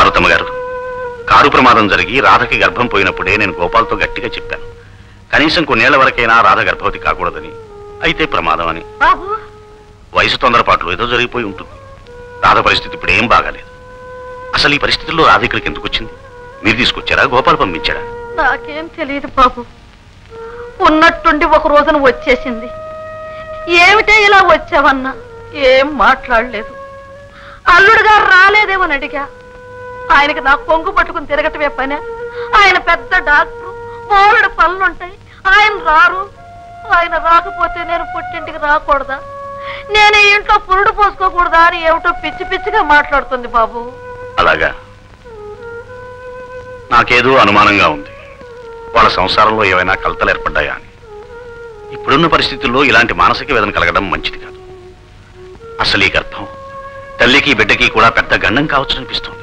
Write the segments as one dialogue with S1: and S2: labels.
S1: పార్వతమ్మ గారు, కారు ప్రమాదం జరిగి రాధకి గర్భం పోయినప్పుడే నేను గోపాల్తో గట్టిగా చెప్పాను, కనీసం కొన్నేళ్ల వరకైనా రాధ గర్భవతి కాకూడదని. అయితే ప్రమాదం అని. వయసు తొందరపాట్లు ఏదో జరిగిపోయి ఉంటుంది. రాధ పరిస్థితి ఇప్పుడు ఏం బాగాలేదు. అసలు ఈ పరిస్థితుల్లో రాధ ఇక్కడికి ఎందుకు వచ్చింది? మీరు తీసుకొచ్చారా, గోపాల్ పంపించాడా?
S2: నాకేం తెలియదు బాబు. ఉన్నట్టుండి ఒక రోజున వచ్చేసింది. ఏమిటే ఇలా వచ్చావన్నా ఏం మాట్లాడలేదు. అల్లుడు గారు రాలేదేమని అడిగా. ఆయనకి నా కొంగు పట్టుకుని తిరగటమే పనే. ఆయన పెద్ద డాక్టర్, బోలెడు పనులుంటాయి, ఆయన రారు. ఆయన రాకపోతే నేను పుట్టింటికి రాకూడదా, నేను ఈ ఇంట్లో పురుడు పోసుకోకూడదా అని ఏమిటో పిచ్చి పిచ్చిగా మాట్లాడుతుంది బాబు.
S1: అలాగా? నాకేదో అనుమానంగా ఉంది. వాళ్ళ సంసారంలో ఏవైనా కలతలు ఏర్పడ్డాయా అని. ఇప్పుడున్న పరిస్థితుల్లో ఇలాంటి మానసిక వేదన కలగడం మంచిది కాదు. అసలు ఈ గర్భం తల్లికి బిడ్డకి కూడా పెద్ద గండం కావచ్చు అనిపిస్తుంది.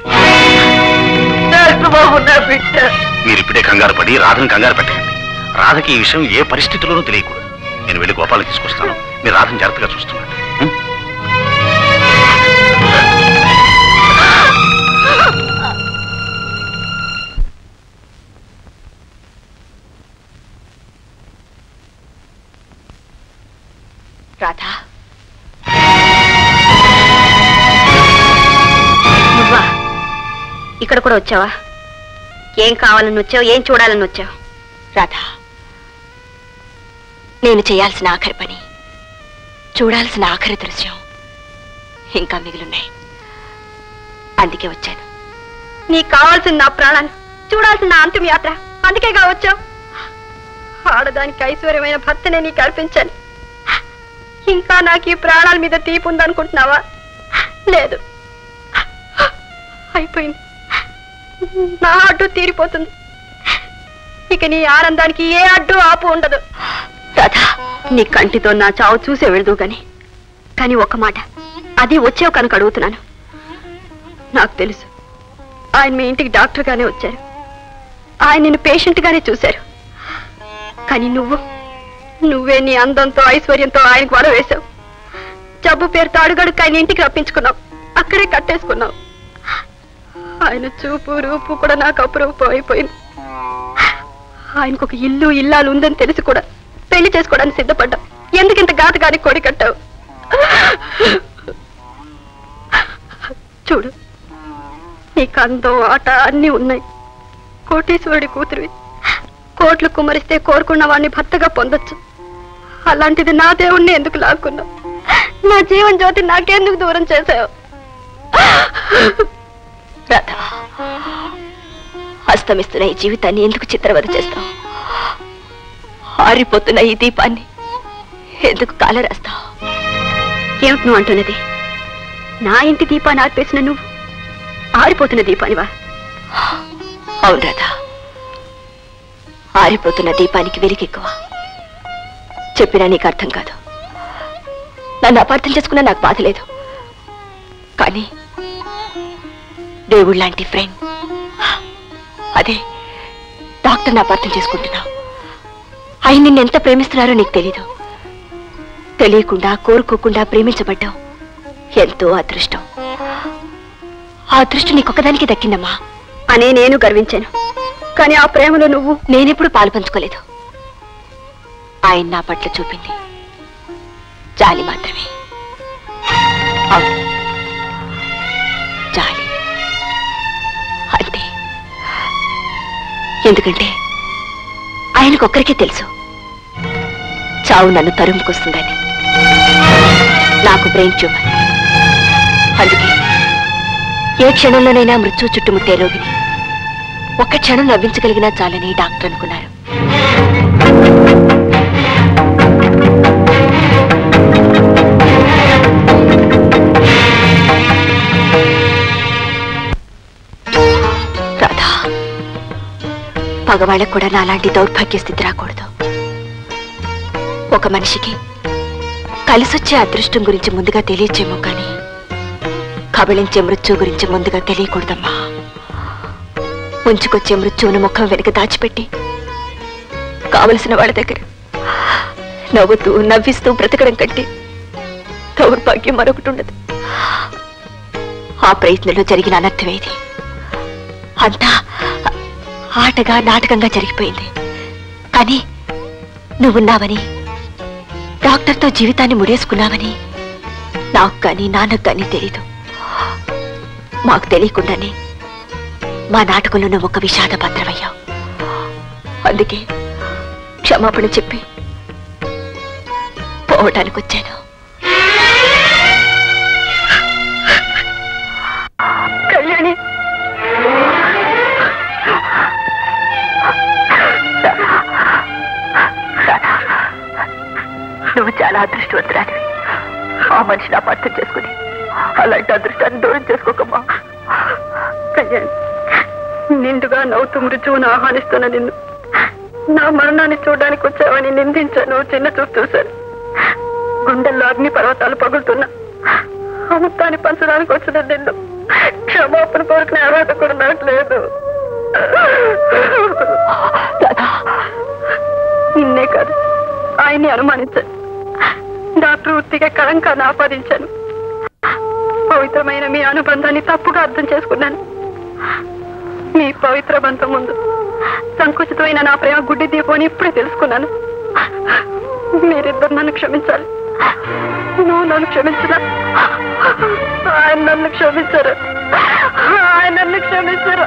S1: మీరిప్పుడే కంగారు పడి రాధను కంగారు పెట్టకండి. రాధకి ఈ విషయం ఏ పరిస్థితుల్లోనూ తెలియకూడదు. నేను వెళ్ళి గోపాలను తీసుకొస్తాను. మీరు రాధను జాగ్రత్తగా చూస్తున్నాను.
S3: రాధా, నువ్వా? ఇక్కడ కూడా వచ్చావా? ఏం కావాలని వచ్చావు, ఏం చూడాలని వచ్చావు? రాధా, నేను చేయాల్సిన ఆఖరి పని, చూడాల్సిన ఆఖరి దృశ్యం ఇంకా మిగిలిన్నాయి. అందుకే వచ్చాను. నీకు కావాల్సిన నా ప్రాణాలు, చూడాల్సిన నా అంతిమ యాత్ర. అందుకేగా వచ్చావు. ఆడదానికి ఐశ్వర్యమైన భర్తనే నీకు అర్పించాను. ఇంకా నాకు ఈ ప్రాణాల మీద తీపి ఉందనుకుంటున్నావా? లేదు, అయిపోయింది. నా అడ్డు తీరిపోతుంది. ఇక నీ ఆనందానికి ఏ అడ్డు ఆపు ఉండదు. రాధా, నీ కంటితో నా చావు చూసే వెళదు కానీ ఒక్క మాట, అది వచ్చావు కనుక అడుగుతున్నాను. నాకు తెలుసు, ఆయన మీ ఇంటికి డాక్టర్ గానే వచ్చారు. ఆయన నిన్ను పేషెంట్ గానే చూశారు. కానీ నువ్వే నీ అందంతో ఐశ్వర్యంతో ఆయనకు వల వేశావు. జబ్బు పేరుతో అడుగడుకు ఆయన ఇంటికి రప్పించుకున్నావు, అక్కడే కట్టేసుకున్నావు. ఆయన చూపు రూపు కూడా నాకు అపురూపం అయిపోయింది. ఆయనకు ఒక ఇల్లు ఇల్లాలు ఉందని తెలిసి కూడా పెళ్లి చేసుకోవడానికి సిద్ధపడ్డా. ఎందుకింత గాతగానికి కొడి కట్టావు? చూడు, నీకు అందం ఆట అన్నీ ఉన్నాయి. కోటీశ్వరుడి కూతురివి. కోట్లు కుమ్మరిస్తే కోరుకున్న వాడిని భర్తగా పొందొచ్చు. అలాంటిది నా దేవుణ్ణి ఎందుకు లాక్కున్నావు? నా జీవన్ జ్యోతి నాకెందుకు దూరం చేశావు? రాధా, అస్తమిస్తున్న ఈ జీవితాన్ని ఎందుకు చిత్రవద చేస్తావు? ఆరిపోతున్న ఈ దీపాన్ని ఎందుకు కాలరాస్తావు? ఏమిటి నువ్వు అంటున్నది? నా ఇంటి దీపాన్ని ఆర్పేసిన నువ్వు ఆరిపోతున్న దీపానివా? అవును రాధా, ఆరిపోతున్న దీపానికి వెలిగెక్కువ. చెప్పినా నీకు అర్థం కాదు. నన్ను అపార్థం చేసుకున్నా నాకు బాధ లేదు. కానీ దేవుడు లాంటి ఫ్రెండ్, అదే డాక్టర్ని అపార్థం చేసుకుంటున్నావు. ఆయన నిన్ను ఎంత ప్రేమిస్తున్నారో నీకు తెలీదు. తెలియకుండా కోరుకోకుండా ప్రేమించబడ్డావు. ఎంతో అదృష్టం. ఆ అదృష్టం నీకొక్కదానికి దక్కిందమ్మా అనే నేను గర్వించాను. కానీ ఆ ప్రేమలో నేనెప్పుడు పాలు పంచుకోలేదు. ఆయన నా పట్ల చూపింది జాలి మాత్రమే. జాలి అంతే. ఎందుకంటే ఆయనకొక్కరికే తెలుసు చావు నన్ను తరుముకొస్తుందని. నాకు బ్రెయిన్ ట్యూమర్. అందుకే ఏ క్షణంలోనైనా మృత్యు చుట్టుముట్టే రోగిని ఒక్క క్షణం నవ్వించగలిగినా చాలని డాక్టర్ అనుకున్నారు. రాధా, పగవాళ్ళకు కూడా నాలాంటి దౌర్భాగ్య స్థితి రాకూడదు. ఒక మనిషికి కలిసొచ్చే అదృష్టం గురించి ముందుగా తెలియచేమో కానీ కబళించే మృత్యు గురించి ముందుగా తెలియకూడదమ్మా. ముంచుకొచ్చే మృత్యువును ముఖం వెనుక దాచిపెట్టి కావలసిన వాళ్ళ దగ్గర నవ్వుతూ నవ్విస్తూ బ్రతకడం కంటే దౌర్భాగ్యం మరొకటి ఉండదు. ఆ ప్రయత్నంలో జరిగిన అనర్థమేది. అంతా ఆటగా నాటకంగా జరిగిపోయింది. కానీ నువ్వున్నావని, డాక్టర్తో జీవితాన్ని ముడేసుకున్నావని నాకు కానీ నాన్నకు కానీ తెలీదు. మాకు తెలియకుండానే మా నాటకంలో నువ్వు ఒక విషాద పాత్రమయ్యావు. అందుకే క్షమాపణ చెప్పి పోవటానికి వచ్చాను. కళ్యాణి, నువ్వు చాలా అదృష్టవంతురాలివి. ఆ మనిషిని అపార్థం చేసుకుని అలాంటి అదృష్టాన్ని దూరం చేసుకోకమ్మా. కళ్యాణి, నిండుగా నవ్వుతూ మృత్యువును ఆహ్వానిస్తున్న నిన్ను నా మరణాన్ని చూడడానికి వచ్చావని నిందించాను, చిన్న చూపు చూశాను. గుండెల్లో అగ్ని పర్వతాలు పగులుతున్నా అమృతాన్ని పంచడానికి వచ్చిన నిన్ను క్షమాపణ కోరుకునే అర్హత కూడా నాకు లేదు. నిన్నే కాదు, ఆయన్ని అనుమానించాను. డాక్టర్ వృత్తిగా కళంకాన్ని ఆపాదించాను. పవిత్రమైన మీ అనుబంధాన్ని తప్పుగా అర్థం చేసుకున్నాను. మీ పవిత్ర బంధం ముందు సంకుచితమైన నా ప్రేమ గుడ్డి దీపం ఇప్పుడే తెలుసుకున్నాను. మీరిద్దరు నన్ను క్షమించాలి. నువ్వు నన్ను క్షమించరా? ఆయన నన్ను క్షమించరు. ఆయన నన్ను క్షమించరు.